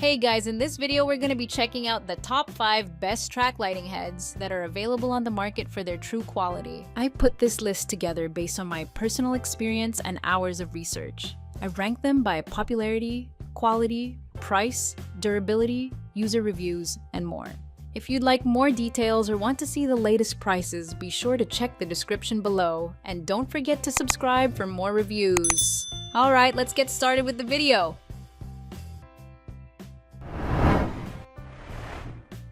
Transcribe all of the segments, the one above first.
Hey guys, in this video we're going to be checking out the top 5 best track lighting heads that are available on the market for their true quality. I put this list together based on my personal experience and hours of research. I've ranked them by popularity, quality, price, durability, user reviews, and more. If you'd like more details or want to see the latest prices, be sure to check the description below, and don't forget to subscribe for more reviews. Alright, let's get started with the video!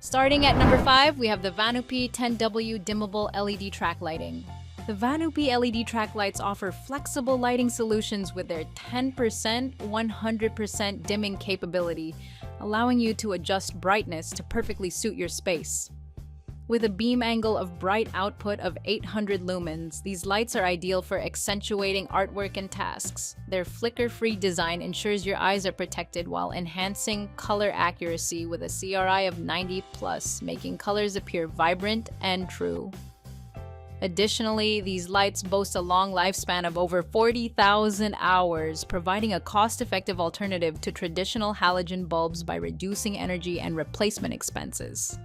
Starting at number 5, we have the VANoopee 10W Dimmable LED Track Lighting. The VANoopee LED track lights offer flexible lighting solutions with their 10% 100% dimming capability, allowing you to adjust brightness to perfectly suit your space. With a beam angle of bright output of 800 lumens, these lights are ideal for accentuating artwork and tasks. Their flicker-free design ensures your eyes are protected while enhancing color accuracy with a CRI of 90+, making colors appear vibrant and true. Additionally, these lights boast a long lifespan of over 40,000 hours, providing a cost-effective alternative to traditional halogen bulbs by reducing energy and replacement expenses.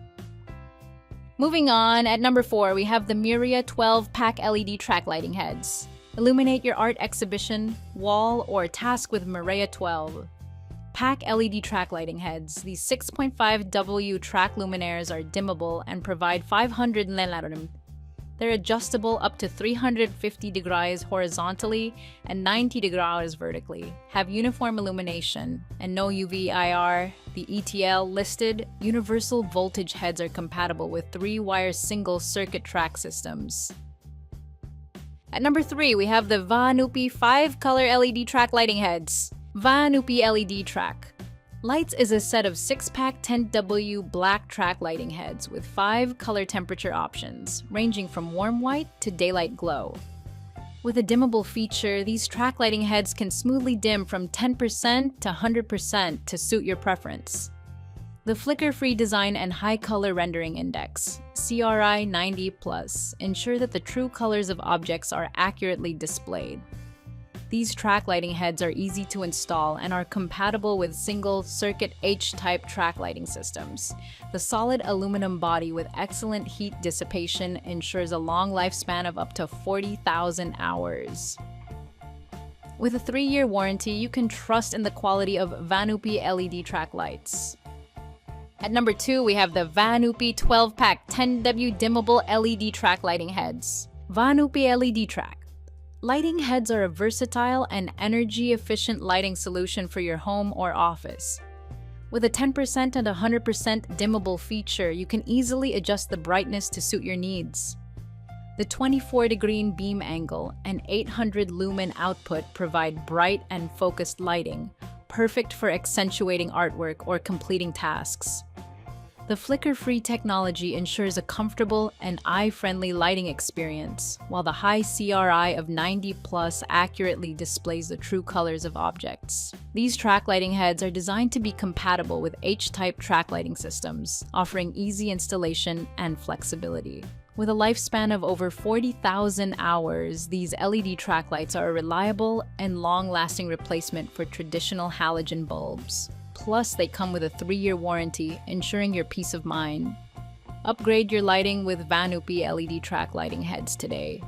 Moving on, at number 4, we have the mirrea 12-pack LED track lighting heads. Illuminate your art exhibition, wall, or task with mirrea 12. Pack LED track lighting heads. These 6.5W track luminaires are dimmable and provide 500 nm. They're adjustable up to 350 degrees horizontally and 90 degrees vertically, have uniform illumination, and no UV IR. The ETL listed universal voltage heads are compatible with 3-wire single-circuit track systems. At number 3, we have the VANoopee 5-color LED track lighting heads. VANoopee LED Track. Lights is a set of 6-pack 10W black track lighting heads with 5 color temperature options, ranging from warm white to daylight glow. With a dimmable feature, these track lighting heads can smoothly dim from 10% to 100% to suit your preference. The flicker-free design and high color rendering index, CRI 90+, ensure that the true colors of objects are accurately displayed. These track lighting heads are easy to install and are compatible with single-circuit H-type track lighting systems. The solid aluminum body with excellent heat dissipation ensures a long lifespan of up to 40,000 hours. With a 3-year warranty, you can trust in the quality of VANoopee LED track lights. At number 2, we have the VANoopee 12-pack 10W Dimmable LED track lighting heads. VANoopee LED Track. Lighting heads are a versatile and energy-efficient lighting solution for your home or office. With a 10% and 100% dimmable feature, you can easily adjust the brightness to suit your needs. The 24-degree beam angle and 800 lumen output provide bright and focused lighting, perfect for accentuating artwork or completing tasks. The flicker-free technology ensures a comfortable and eye-friendly lighting experience, while the high CRI of 90+ accurately displays the true colors of objects. These track lighting heads are designed to be compatible with H-type track lighting systems, offering easy installation and flexibility. With a lifespan of over 40,000 hours, these LED track lights are a reliable and long-lasting replacement for traditional halogen bulbs. Plus, they come with a 3-year warranty, ensuring your peace of mind. Upgrade your lighting with VANoopee LED track lighting heads today.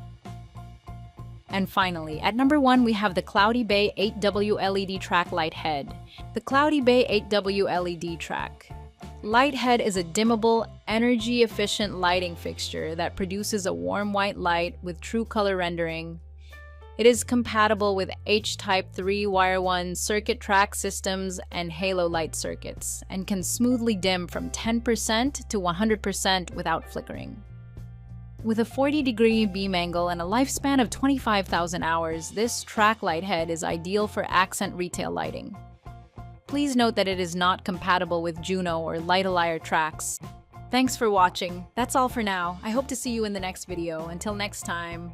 And finally, at number 1, we have the Cloudy Bay 8W LED track light head. The Cloudy Bay 8W LED track light head is a dimmable, energy-efficient lighting fixture that produces a warm white light with true color rendering. It is compatible with H-type 3-wire 1 circuit track systems and halo light circuits, and can smoothly dim from 10% to 100% without flickering. With a 40-degree beam angle and a lifespan of 25,000 hours, this track light head is ideal for accent retail lighting. Please note that it is not compatible with Juno or Light-A-Liar tracks. Thanks for watching. That's all for now. I hope to see you in the next video. Until next time.